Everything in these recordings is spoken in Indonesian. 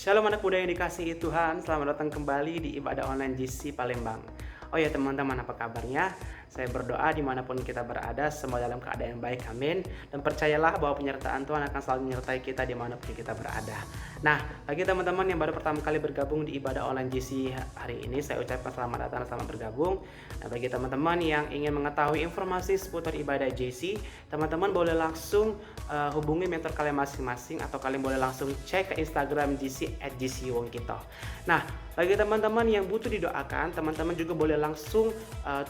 Shalom anak muda yang dikasihi Tuhan, selamat datang kembali di ibadah online GC Palembang. Oh ya teman-teman, apa kabarnya? Saya berdoa dimanapun kita berada, semua dalam keadaan yang baik, amin. Dan percayalah bahwa penyertaan Tuhan akan selalu menyertai kita dimanapun kita berada. Nah, bagi teman-teman yang baru pertama kali bergabung di ibadah online GC hari ini, saya ucapkan selamat datang dan selamat bergabung. Nah, bagi teman-teman yang ingin mengetahui informasi seputar ibadah GC, teman-teman boleh langsung hubungi mentor kalian masing-masing, atau kalian boleh langsung cek ke Instagram GC @GCWongkito. Nah, bagi teman-teman yang butuh didoakan, teman-teman juga boleh langsung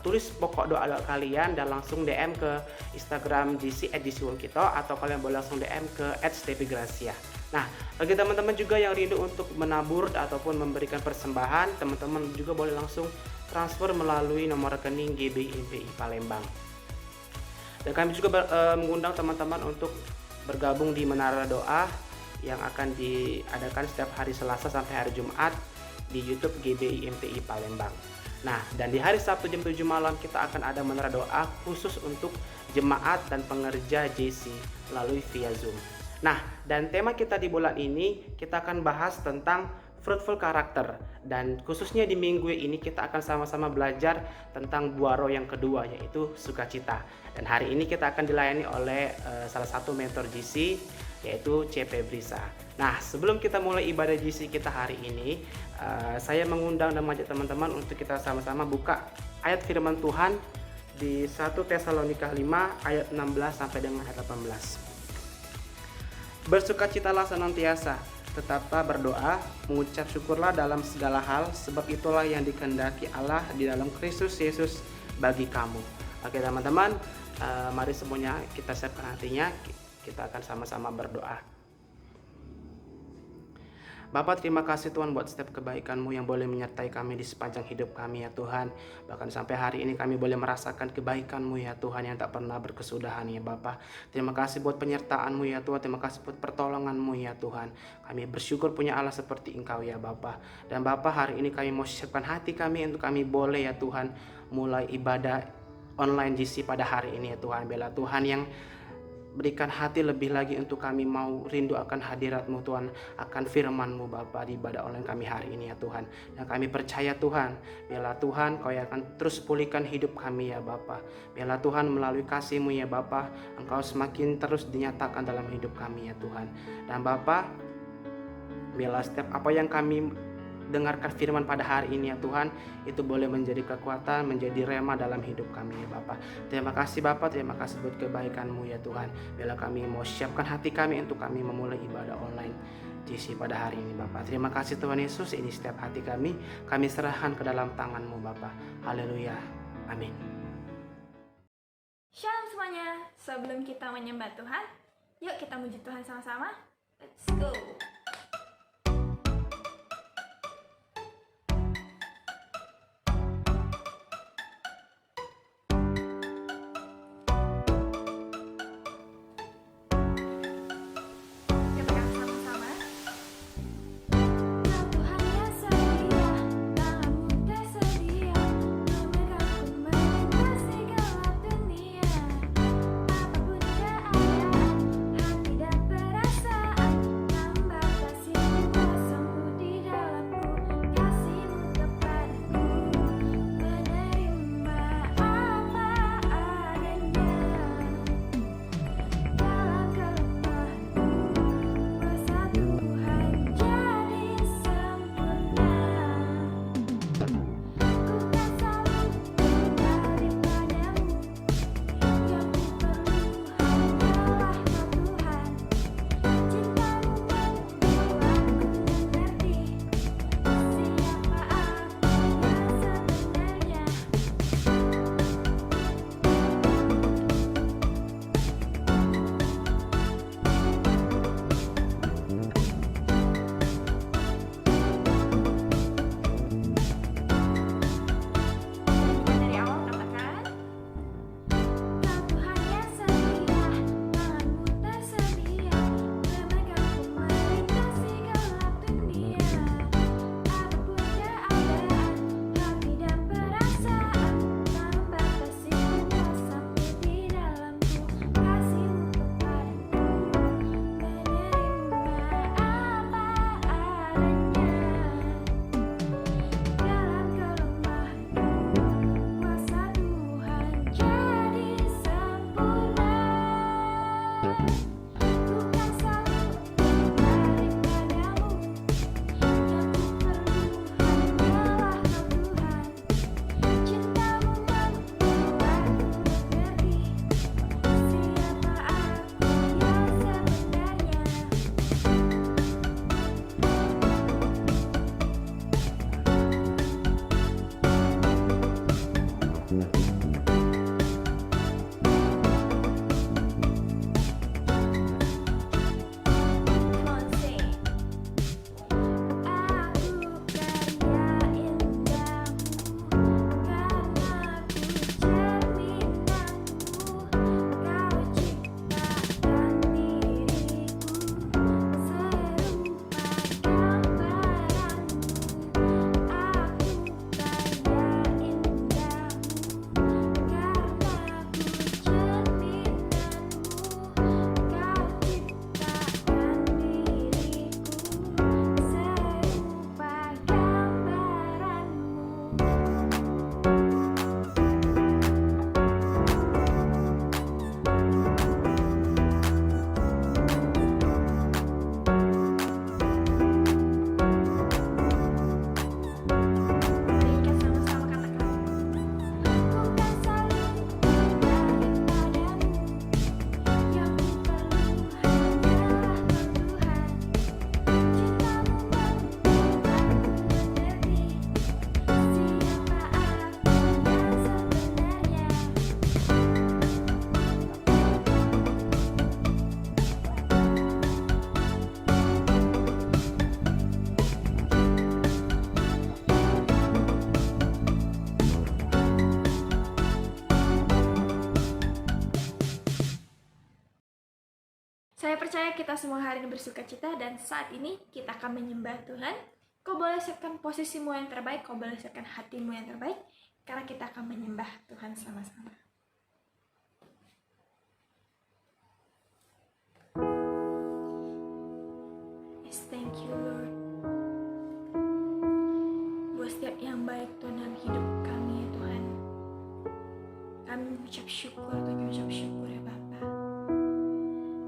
tulis pokok doa-doa kalian dan langsung DM ke Instagram GC @GCWongkito, atau kalian boleh langsung DM ke @stepigracia. Nah, bagi teman-teman juga yang rindu untuk menabur ataupun memberikan persembahan, teman-teman juga boleh langsung transfer melalui nomor rekening GBI MPI Palembang. Dan kami juga mengundang teman-teman untuk bergabung di Menara Doa yang akan diadakan setiap hari Selasa sampai hari Jumat di YouTube GBI MPI Palembang. Nah, dan di hari Sabtu jam 7 malam kita akan ada Menara Doa khusus untuk jemaat dan pengerja JC melalui via Zoom. Nah, dan tema kita di bulan ini kita akan bahas tentang fruitful karakter, dan khususnya di minggu ini kita akan sama-sama belajar tentang buah roh yang kedua, yaitu sukacita. Dan hari ini kita akan dilayani oleh salah satu mentor GC, yaitu CP Brisa. Nah, sebelum kita mulai ibadah GC kita hari ini, saya mengundang dan mengajak teman-teman untuk kita sama-sama buka ayat firman Tuhan di 1 Tesalonika 5 ayat 16 sampai dengan ayat 18. Bersukacitalah senantiasa, tetaplah berdoa, mengucap syukurlah dalam segala hal, sebab itulah yang dikehendaki Allah di dalam Kristus Yesus bagi kamu. Oke teman-teman, mari semuanya kita siapkan hatinya, kita akan sama-sama berdoa. Bapak, terima kasih Tuhan buat setiap kebaikan-Mu yang boleh menyertai kami di sepanjang hidup kami ya Tuhan. Bahkan sampai hari ini kami boleh merasakan kebaikan-Mu ya Tuhan yang tak pernah berkesudahan ya Bapak. Terima kasih buat penyertaan-Mu ya Tuhan. Terima kasih buat pertolongan-Mu ya Tuhan. Kami bersyukur punya Allah seperti Engkau ya Bapak. Dan Bapak, hari ini kami mau siapkan hati kami untuk kami boleh ya Tuhan mulai ibadah online GC pada hari ini ya Tuhan. Biarlah Tuhan yang berikan hati lebih lagi untuk kami mau rindu akan hadirat-Mu Tuhan, akan firman-Mu Bapa di ibadah online kami hari ini ya Tuhan. Dan kami percaya Tuhan, biarlah Tuhan Kau yang akan terus pulihkan hidup kami ya Bapa. Biarlah Tuhan melalui kasih-Mu ya Bapa, Engkau semakin terus dinyatakan dalam hidup kami ya Tuhan. Dan Bapa, biarlah setiap apa yang kami dengarkan firman pada hari ini ya Tuhan, itu boleh menjadi kekuatan, menjadi rema dalam hidup kami ya Bapak. Terima kasih Bapak, terima kasih buat kebaikan-Mu ya Tuhan. Bila kami mau siapkan hati kami untuk kami memulai ibadah online GC pada hari ini Bapak. Terima kasih Tuhan Yesus, ini setiap hati kami serahkan ke dalam tangan-Mu Bapak. Haleluya, amin. Shalom semuanya, sebelum kita menyembah Tuhan, yuk kita muji Tuhan sama-sama. Let's go. Hati dan perasaan Saya percaya kita semua hari ini bersukacita dan saat ini kita akan menyembah Tuhan. Kau boleh siapkan posisimu yang terbaik, kau boleh siapkan hatimu yang terbaik, karena kita akan menyembah Tuhan sama-sama. Yes, thank you Lord. Buat setiap yang baik Tuhan dalam hidup kami ya Tuhan. Kami mengucap syukur Tuhan, kami mengucap syukur ya Bapa.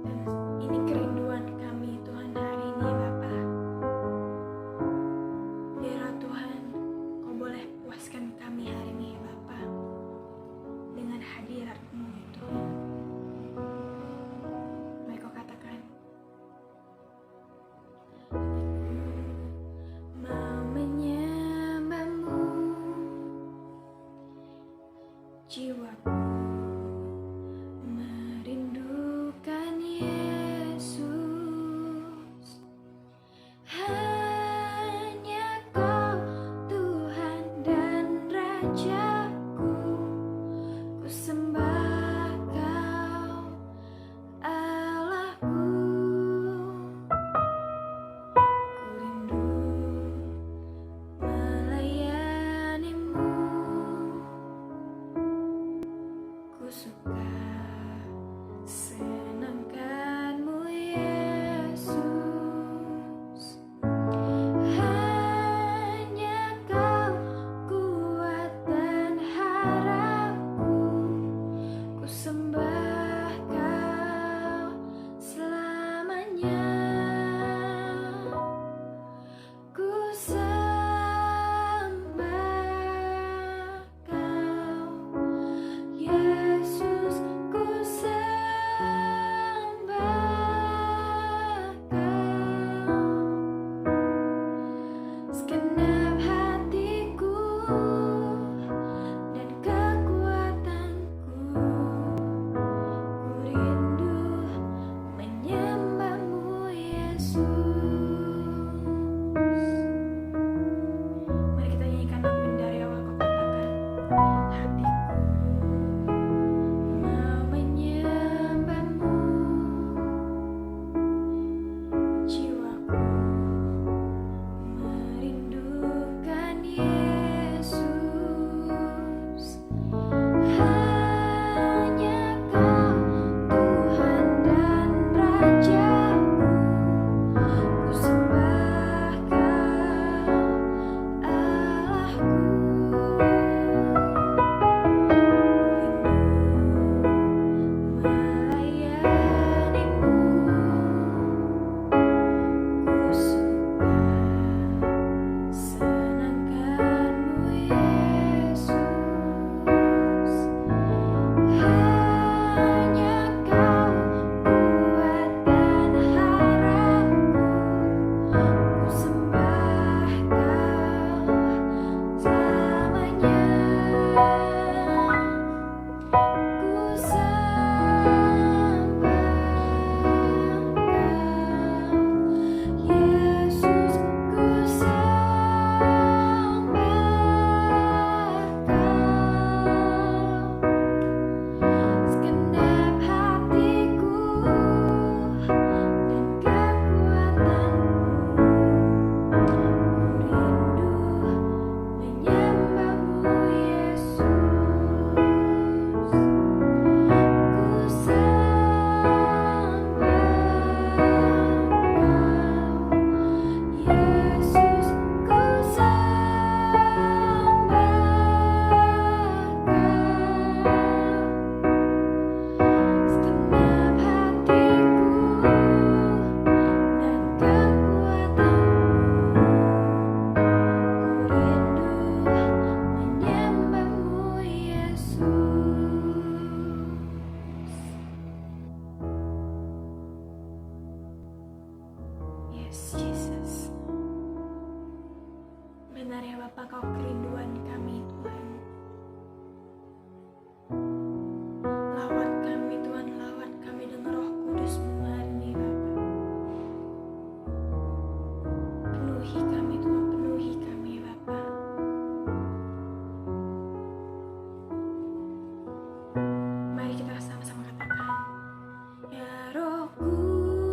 Dan ini kerinduan kami Tuhan hari ini ya Bapa. Biarlah Tuhan, kau boleh puaskan kami hari ini ya Bapa dengan hadirat-Mu ya Tuhan. Mari kau katakan, mau menyembah-Mu, jiwaku merindukan Yesus. Hanya Kau Tuhan dan Rajaku, ku sembah Kau Allahku. Ku rindu melayani-Mu, ku suka senangkan-Mu Yesus. Hanya Kau kuat dan harapku, ku sembah Kau selamanya. Ku sembah Kau Yesus, ku sembah Kau. Segenap hatiku dan kekuatanku, ku rindu menyembah-Mu Yesus. Mari kita nyanyikan lagu dari awal. Kau katakan, hatiku mau menyembah-Mu, jiwaku merindukan Yesus. Hanya Kau Tuhan dan Rajaku, ku sembah Kau Allahku. Melayani-Mu, ku suka senangkan-Mu Yesus. Hanya Kau kuat dan harapku, ku sembah Kau selamanya. Ku sembah Kau Yesus, ku sembah Kau. Segenap hatiku dan kekuatanku, ku rindu menyembah-Mu Yesus. Ku sembah Kau Yesus, ku sembah Kau. Segenap hatiku dan kekuatanku, ku rindu menyembah-Mu Yesus. Yes, Jesus. Benar ya Bapa, Kau kerinduan kami Tuhan. Lawat kami Tuhan, lawat kami dengan Roh Kudus-Mu hari ini Bapa. Penuhi kami Tuhan, penuhi kami Bapa. Mari kita sama-sama katakan, ya Roh Kudus,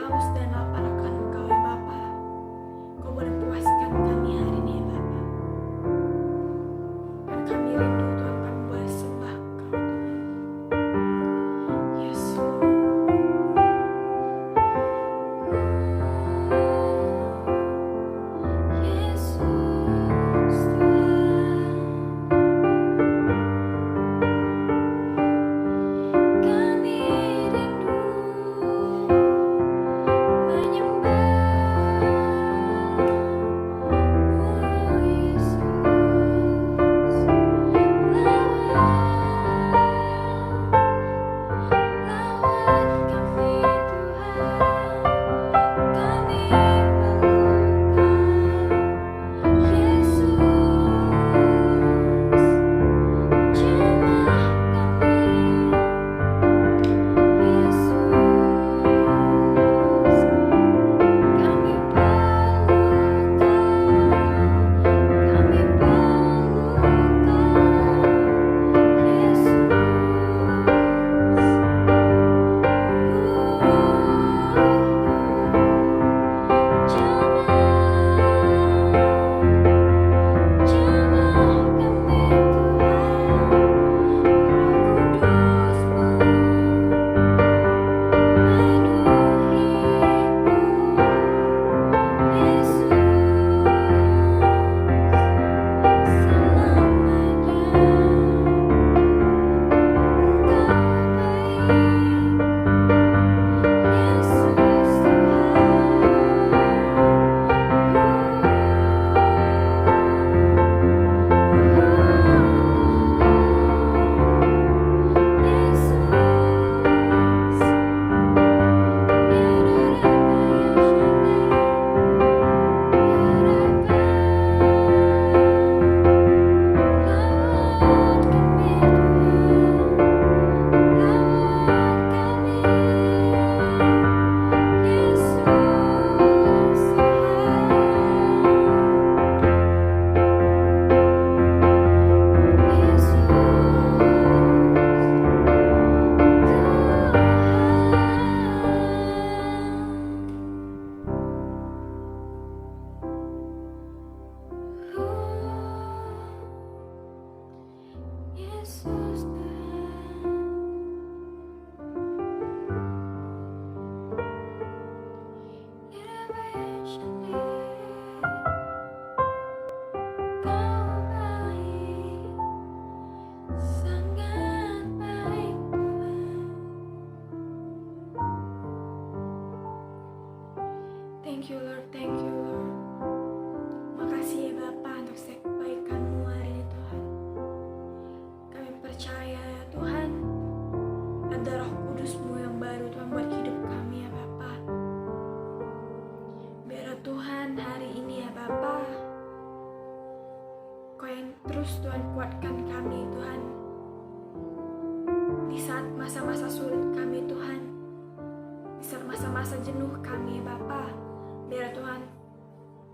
haus dan lapar akan Engkau ya Bapa. Kau boleh puaskan kami hari ini ya Bapa. Dan kami rindu Tuhan, kami boleh sembah Engkau Tuhan. Yes Lord. Yesus Tuhan, kami rindu menyembah-Mu Yesus. Lawat kami Tuhan, kami perlukan Yesus. Jamah kami Yesus, kami Yesus Kau baik, sangat baik Tuhan. Thank you Lord, thank you Lord. Makasih ya Bapa untuk setiap kebaikan-Mu hari ini Tuhan. Kami percaya ya Tuhan, ada Roh Kudus-Mu yang baru Tuhan buat hidup kami ya Bapa. Biar Tuhan hari ini ya Bapa, Kau yang terus Tuhan kuatkan kami Tuhan. Di saat masa-masa sulit kami Tuhan, di saat masa-masa jenuh kami ya Bapa, biar Tuhan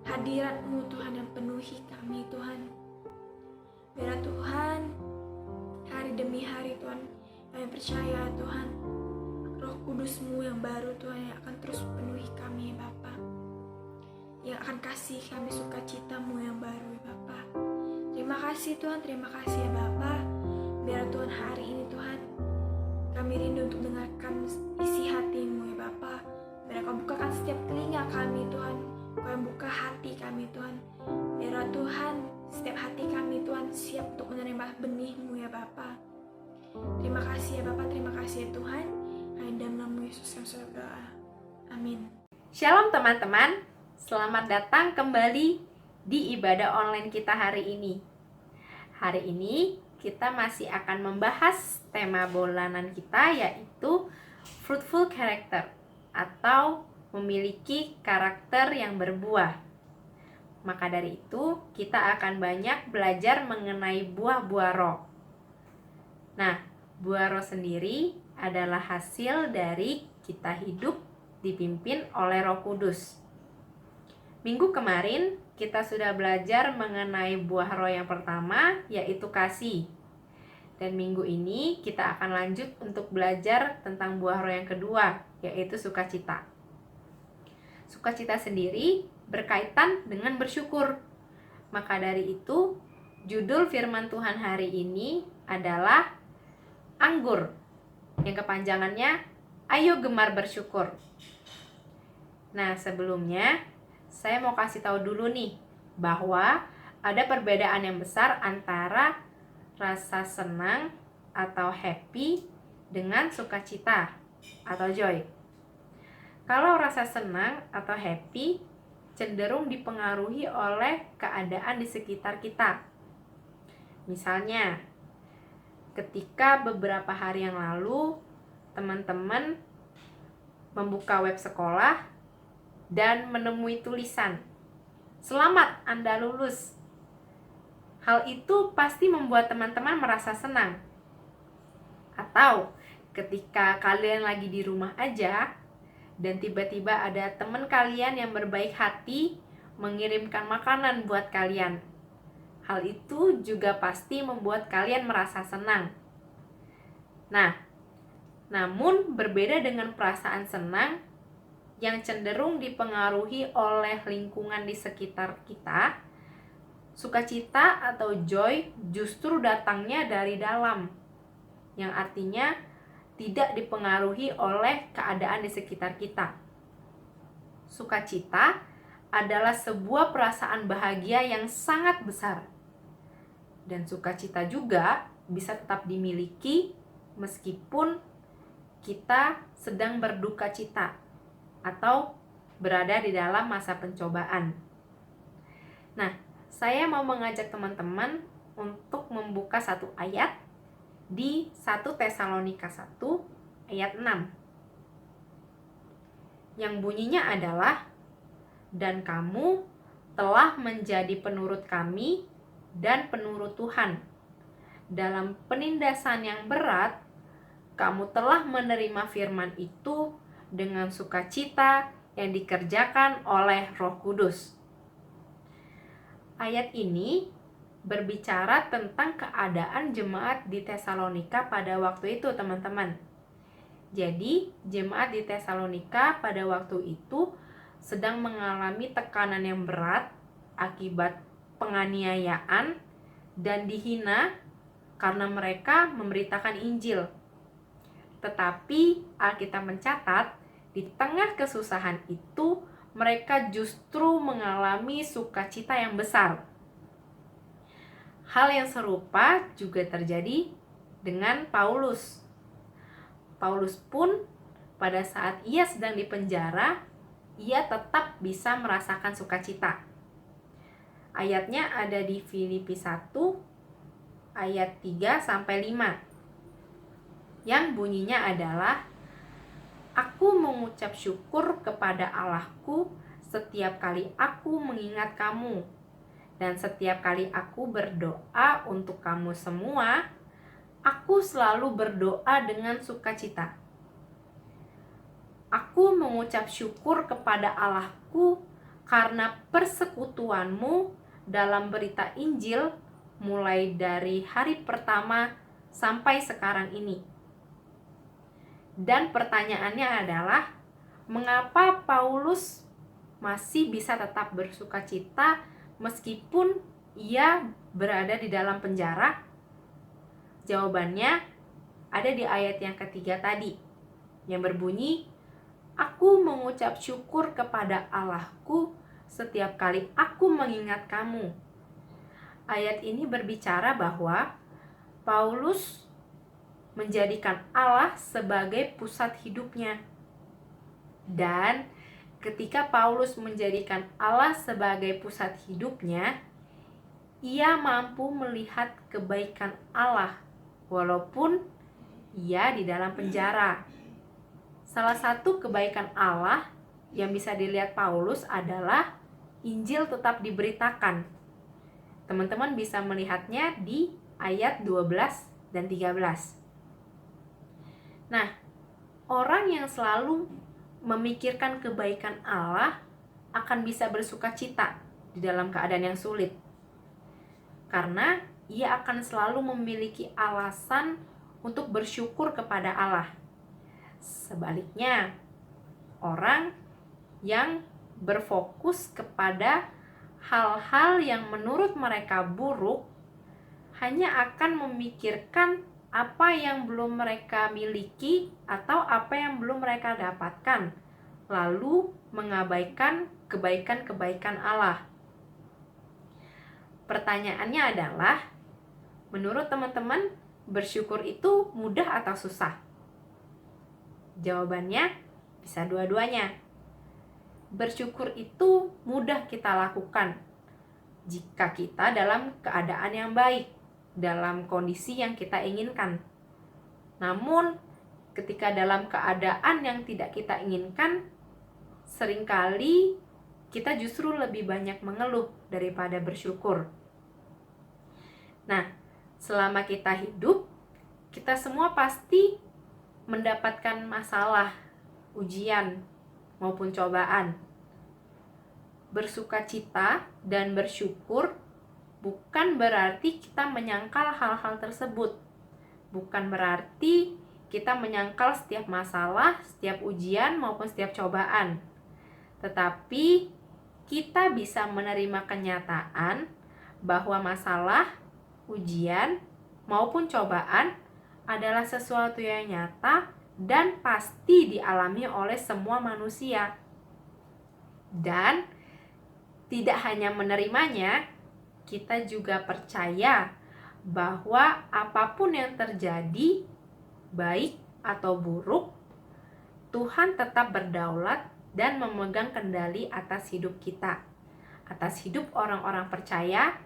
hadirat-Mu Tuhan yang penuhi kami Tuhan. Biar Tuhan hari demi hari Tuhan, kami percaya Tuhan, Roh Kudus-Mu yang baru Tuhan yang akan terus penuhi kami ya Bapa, yang akan kasih kami sukacita-Mu yang baru ya Bapa. Terima kasih Tuhan, terima kasih ya Bapa. Biar Tuhan hari ini Tuhan, kami rindu untuk dengarkan isi hati-Mu ya Bapa. Biar Kau bukakan setiap telinga kami Tuhan, Kau yang buka hati kami Tuhan. Biar Tuhan, setiap hati kami Tuhan siap untuk menerima benih-Mu ya Bapa. Terima kasih ya Bapa, terima kasih ya Tuhan. Hanya dalam nama Yesus yang sudah berdoa. Amin. Shalom teman-teman, selamat datang kembali di ibadah online kita hari ini. Hari ini kita masih akan membahas tema bulanan kita, yaitu fruitful character atau memiliki karakter yang berbuah. Maka dari itu kita akan banyak belajar mengenai buah-buah roh. Nah, buah roh sendiri adalah hasil dari kita hidup dipimpin oleh Roh Kudus. Minggu kemarin kita sudah belajar mengenai buah roh yang pertama, yaitu kasih. Dan minggu ini kita akan lanjut untuk belajar tentang buah roh yang kedua, yaitu sukacita. Sukacita sendiri berkaitan dengan bersyukur. Maka dari itu, judul firman Tuhan hari ini adalah anggur, yang kepanjangannya Ayo Gemar Bersyukur. Nah, sebelumnya saya mau kasih tahu dulu nih bahwa ada perbedaan yang besar antara rasa senang atau happy dengan sukacita atau joy. Kalau rasa senang atau happy cenderung dipengaruhi oleh keadaan di sekitar kita. Misalnya, ketika beberapa hari yang lalu teman-teman membuka web sekolah dan menemui tulisan, "Selamat, Anda lulus." Hal itu pasti membuat teman-teman merasa senang. Atau ketika kalian lagi di rumah aja dan tiba-tiba ada teman kalian yang berbaik hati mengirimkan makanan buat kalian. Hal itu juga pasti membuat kalian merasa senang. Nah, namun berbeda dengan perasaan senang yang cenderung dipengaruhi oleh lingkungan di sekitar kita, sukacita atau joy justru datangnya dari dalam, yang artinya tidak dipengaruhi oleh keadaan di sekitar kita. Sukacita adalah sebuah perasaan bahagia yang sangat besar. Dan sukacita juga bisa tetap dimiliki meskipun kita sedang berduka cita atau berada di dalam masa pencobaan. Nah, saya mau mengajak teman-teman untuk membuka satu ayat di 1 Tesalonika 1 ayat 6. Yang bunyinya adalah, "Dan kamu telah menjadi penurut kami dan penurut Tuhan. Dalam penindasan yang berat, kamu telah menerima firman itu dengan sukacita yang dikerjakan oleh Roh Kudus." Ayat ini berbicara tentang keadaan jemaat di Tesalonika pada waktu itu, teman-teman. Jadi, jemaat di Tesalonika pada waktu itu sedang mengalami tekanan yang berat akibat penganiayaan dan dihina karena mereka memberitakan Injil. Tetapi Alkitab mencatat, di tengah kesusahan itu, mereka justru mengalami sukacita yang besar. Hal yang serupa juga terjadi dengan Paulus. Paulus pun pada saat ia sedang dipenjara, ia tetap bisa merasakan sukacita. Ayatnya ada di Filipi 1 ayat 3-5. Yang bunyinya adalah, "Aku mengucap syukur kepada Allahku setiap kali aku mengingat kamu, dan setiap kali aku berdoa untuk kamu semua, aku selalu berdoa dengan sukacita. Aku mengucap syukur kepada Allahku karena persekutuanmu dalam berita Injil mulai dari hari pertama sampai sekarang ini." Dan pertanyaannya adalah, mengapa Paulus masih bisa tetap bersukacita meskipun ia berada di dalam penjara? Jawabannya ada di ayat yang ketiga tadi, yang berbunyi, "Aku mengucap syukur kepada Allahku setiap kali aku mengingat kamu." Ayat ini berbicara bahwa Paulus menjadikan Allah sebagai pusat hidupnya. Dan ketika Paulus menjadikan Allah sebagai pusat hidupnya, ia mampu melihat kebaikan Allah walaupun ia di dalam penjara. Salah satu kebaikan Allah yang bisa dilihat Paulus adalah Injil tetap diberitakan. Teman-teman bisa melihatnya di ayat 12 dan 13. Nah, orang yang selalu memikirkan kebaikan Allah akan bisa bersukacita di dalam keadaan yang sulit. Karena ia akan selalu memiliki alasan untuk bersyukur kepada Allah. Sebaliknya, orang yang berfokus kepada hal-hal yang menurut mereka buruk, hanya akan memikirkan apa yang belum mereka miliki atau apa yang belum mereka dapatkan, lalu mengabaikan kebaikan-kebaikan Allah. Pertanyaannya adalah, menurut teman-teman, bersyukur itu mudah atau susah? Jawabannya bisa dua-duanya. Bersyukur itu mudah kita lakukan jika kita dalam keadaan yang baik, dalam kondisi yang kita inginkan. Namun, ketika dalam keadaan yang tidak kita inginkan, seringkali kita justru lebih banyak mengeluh daripada bersyukur. Nah, selama kita hidup, kita semua pasti mendapatkan masalah, ujian, maupun cobaan. Bersukacita dan bersyukur bukan berarti kita menyangkal hal-hal tersebut. Bukan berarti kita menyangkal setiap masalah, setiap ujian, maupun setiap cobaan. Tetapi kita bisa menerima kenyataan bahwa masalah, ujian, maupun cobaan adalah sesuatu yang nyata dan pasti dialami oleh semua manusia. Dan tidak hanya menerimanya, kita juga percaya bahwa apapun yang terjadi, baik atau buruk, Tuhan tetap berdaulat dan memegang kendali atas hidup kita, atas hidup orang-orang percaya,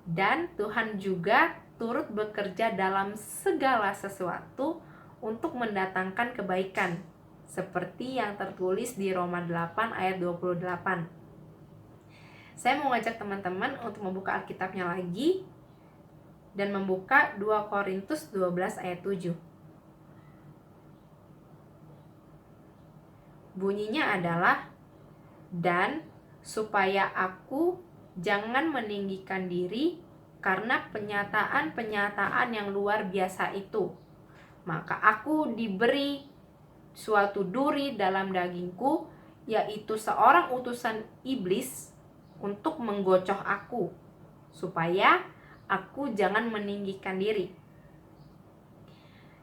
dan Tuhan juga turut bekerja dalam segala sesuatu untuk mendatangkan kebaikan, seperti yang tertulis di Roma 8 ayat 28. Saya mau ngajak teman-teman untuk membuka Alkitabnya lagi dan membuka 2 Korintus 12 ayat 7. Bunyinya adalah, dan supaya aku jangan meninggikan diri karena penyataan-penyataan yang luar biasa itu, maka aku diberi suatu duri dalam dagingku, yaitu seorang utusan iblis untuk menggocoh aku, supaya aku jangan meninggikan diri.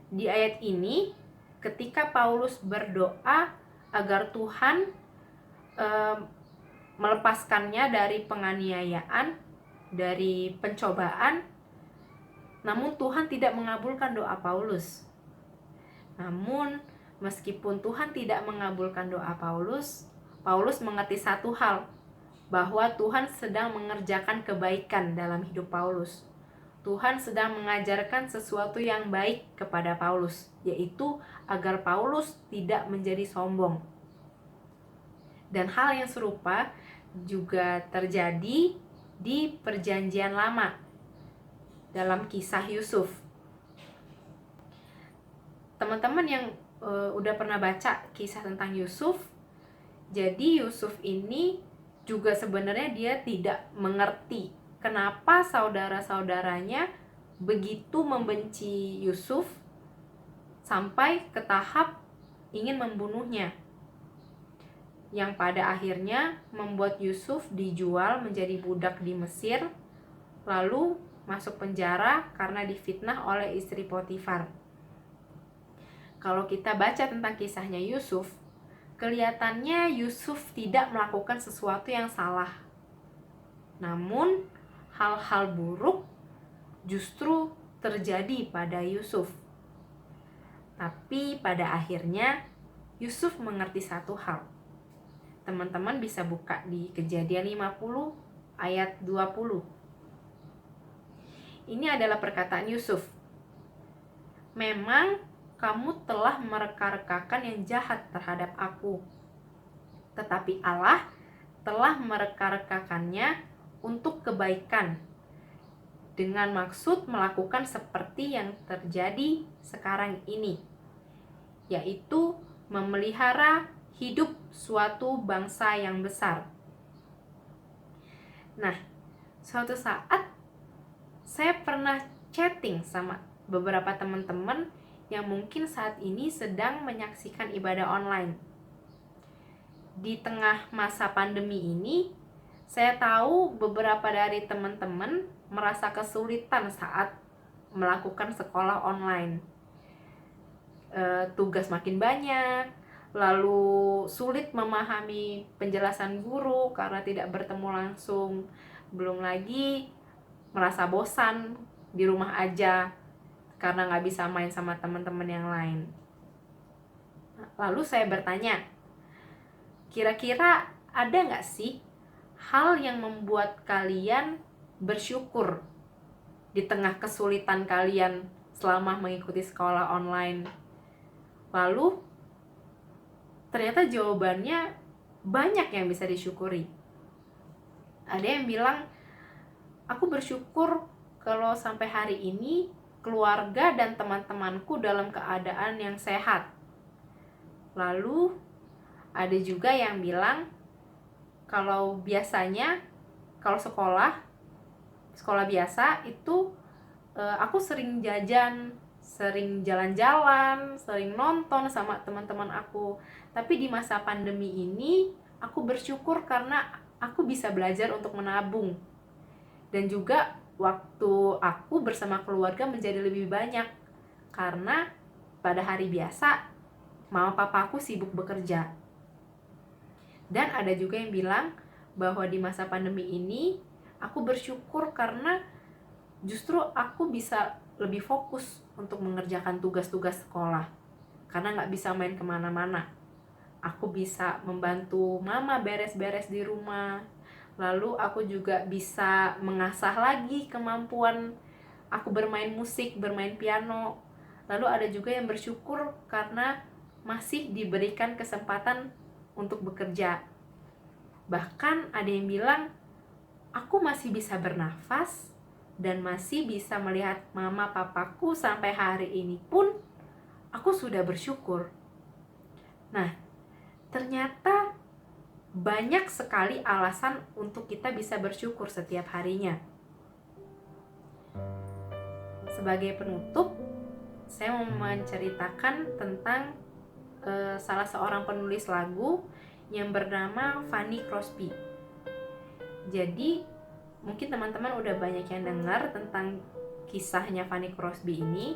Di ayat ini, ketika Paulus berdoa agar Tuhan melepaskannya dari penganiayaan, dari pencobaan, namun Tuhan tidak mengabulkan doa Paulus. Namun, meskipun Tuhan tidak mengabulkan doa Paulus, Paulus mengerti satu hal, bahwa Tuhan sedang mengerjakan kebaikan dalam hidup Paulus. Tuhan sedang mengajarkan sesuatu yang baik kepada Paulus, yaitu agar Paulus tidak menjadi sombong. Dan hal yang serupa juga terjadi di Perjanjian Lama dalam kisah Yusuf. Teman-teman yang udah pernah baca kisah tentang Yusuf, jadi Yusuf ini juga sebenarnya dia tidak mengerti kenapa saudara-saudaranya begitu membenci Yusuf sampai ke tahap ingin membunuhnya, yang pada akhirnya membuat Yusuf dijual menjadi budak di Mesir, lalu masuk penjara karena difitnah oleh istri Potifar. Kalau kita baca tentang kisahnya Yusuf, kelihatannya Yusuf tidak melakukan sesuatu yang salah. Namun, hal-hal buruk justru terjadi pada Yusuf. Tapi pada akhirnya, Yusuf mengerti satu hal. Teman-teman bisa buka di Kejadian 50 ayat 20. Ini adalah perkataan Yusuf. Memang kamu telah mereka-rekakan yang jahat terhadap aku, tetapi Allah telah mereka-rekakannya untuk kebaikan, dengan maksud melakukan seperti yang terjadi sekarang ini, yaitu memelihara hidup suatu bangsa yang besar. Nah, suatu saat saya pernah chatting sama beberapa teman-teman yang mungkin saat ini sedang menyaksikan ibadah online. di tengah masa pandemi ini, saya tahu beberapa dari teman-teman merasa kesulitan saat melakukan sekolah online. Tugas makin banyak, lalu sulit memahami penjelasan guru karena tidak bertemu langsung. Belum lagi merasa bosan di rumah aja karena nggak bisa main sama teman-teman yang lain. Lalu saya bertanya, kira-kira ada nggak sih hal yang membuat kalian bersyukur di tengah kesulitan kalian selama mengikuti sekolah online? Lalu ternyata jawabannya banyak yang bisa disyukuri. Ada yang bilang, aku bersyukur kalau sampai hari ini keluarga dan teman-temanku dalam keadaan yang sehat. Lalu ada juga yang bilang, kalau biasanya kalau sekolah biasa itu aku sering jajan, sering jalan-jalan, sering nonton sama teman-teman aku. Tapi di masa pandemi ini aku bersyukur karena aku bisa belajar untuk menabung. Dan juga waktu aku bersama keluarga menjadi lebih banyak karena pada hari biasa mama papa aku sibuk bekerja. Dan ada juga yang bilang bahwa di masa pandemi ini aku bersyukur karena justru aku bisa lebih fokus untuk mengerjakan tugas-tugas sekolah karena nggak bisa main kemana-mana. Aku bisa membantu mama beres-beres di rumah. Lalu aku juga bisa mengasah lagi kemampuan aku bermain musik, bermain piano. Lalu ada juga yang bersyukur karena masih diberikan kesempatan untuk bekerja. Bahkan ada yang bilang, aku masih bisa bernafas dan masih bisa melihat mama papaku sampai hari ini pun aku sudah bersyukur. Nah, ternyata banyak sekali alasan untuk kita bisa bersyukur setiap harinya. Sebagai penutup, saya mau menceritakan tentang salah seorang penulis lagu yang bernama Fanny Crosby. Jadi mungkin teman-teman udah banyak yang dengar tentang kisahnya Fanny Crosby ini,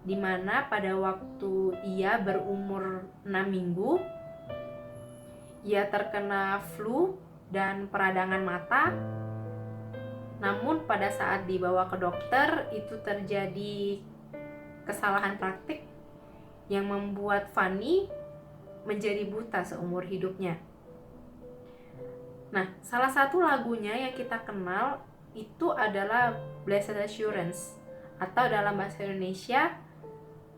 dimana pada waktu ia berumur 6 minggu, ia terkena flu dan peradangan mata. Namun pada saat dibawa ke dokter, itu terjadi kesalahan praktik yang membuat Fanny menjadi buta seumur hidupnya. Nah, salah satu lagunya yang kita kenal itu adalah Blessed Assurance, atau dalam bahasa Indonesia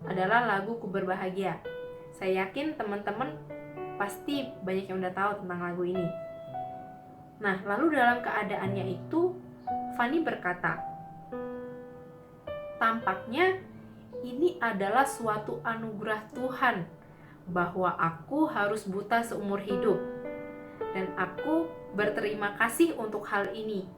adalah lagu Ku Berbahagia. Saya yakin teman-teman pasti banyak yang udah tahu tentang lagu ini. Nah, lalu dalam keadaannya itu, Fanny berkata, tampaknya ini adalah suatu anugerah Tuhan bahwa aku harus buta seumur hidup. Dan aku berterima kasih untuk hal ini.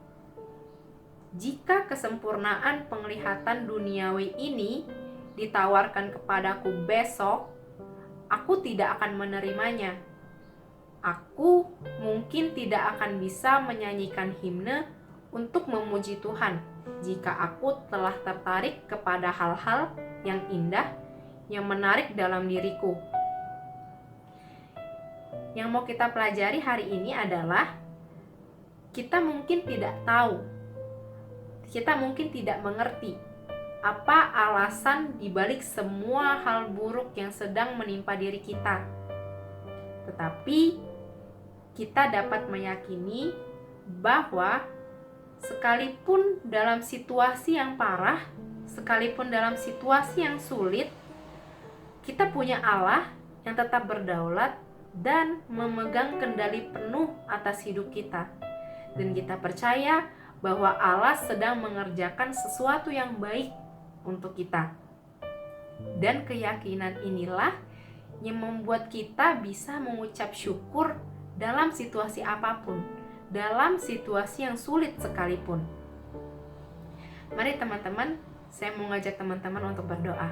Jika kesempurnaan penglihatan duniawi ini ditawarkan kepadaku besok, aku tidak akan menerimanya. Aku mungkin tidak akan bisa menyanyikan himne untuk memuji Tuhan jika aku telah tertarik kepada hal-hal yang indah, yang menarik dalam diriku. Yang mau kita pelajari hari ini adalah kita mungkin tidak tahu, kita mungkin tidak mengerti apa alasan dibalik semua hal buruk yang sedang menimpa diri kita. Tetapi kita dapat meyakini bahwa sekalipun dalam situasi yang parah, sekalipun dalam situasi yang sulit, kita punya Allah yang tetap berdaulat dan memegang kendali penuh atas hidup kita. Dan kita percaya bahwa Allah sedang mengerjakan sesuatu yang baik untuk kita. Dan keyakinan inilah yang membuat kita bisa mengucap syukur dalam situasi apapun, dalam situasi yang sulit sekalipun. Mari teman-teman, saya mau ngajak teman-teman untuk berdoa.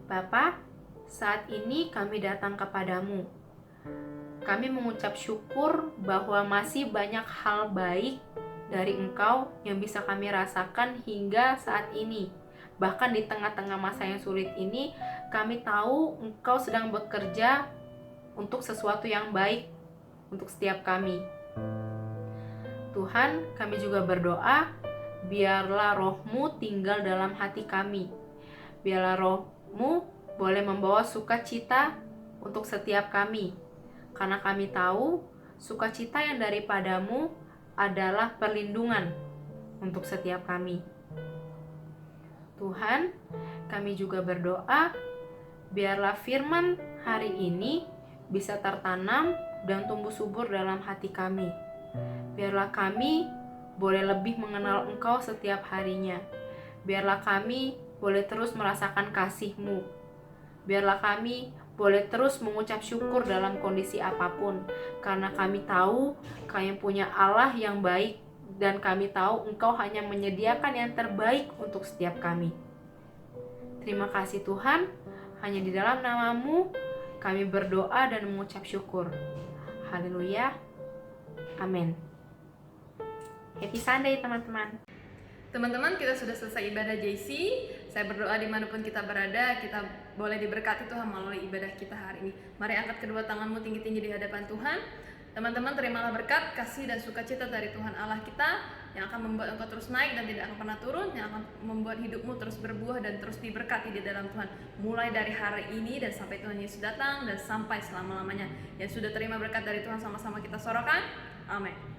Bapa, saat ini kami datang kepadamu. Kami mengucap syukur bahwa masih banyak hal baik dari Engkau yang bisa kami rasakan hingga saat ini. Bahkan di tengah-tengah masa yang sulit ini, kami tahu Engkau sedang bekerja untuk sesuatu yang baik untuk setiap kami. Tuhan, kami juga berdoa, biarlah Roh-Mu tinggal dalam hati kami. Biarlah Roh-Mu boleh membawa sukacita untuk setiap kami. Karena kami tahu sukacita yang daripadamu adalah perlindungan untuk setiap kami. Tuhan, kami juga berdoa, biarlah firman hari ini bisa tertanam dan tumbuh subur dalam hati kami. Biarlah kami boleh lebih mengenal Engkau setiap harinya. Biarlah kami boleh terus merasakan kasih-Mu. Biarlah kami boleh terus mengucap syukur dalam kondisi apapun, karena kami tahu Kami punya Allah yang baik, dan kami tahu Engkau hanya menyediakan yang terbaik untuk setiap kami. Terima kasih Tuhan, hanya di dalam nama-Mu kami berdoa dan mengucap syukur. Haleluya, amin. Happy Sunday teman-teman. Teman-teman, kita sudah selesai ibadah JC. Saya berdoa dimanapun kita berada, kita boleh diberkati Tuhan melalui ibadah kita hari ini. Mari angkat kedua tanganmu tinggi-tinggi di hadapan Tuhan. Teman-teman, terimalah berkat, kasih, dan sukacita dari Tuhan Allah kita yang akan membuat engkau terus naik dan tidak akan pernah turun, yang akan membuat hidupmu terus berbuah dan terus diberkati di dalam Tuhan. Mulai dari hari ini dan sampai Tuhan Yesus datang dan sampai selama-lamanya. Yang sudah terima berkat dari Tuhan sama-sama kita sorakan. Amin.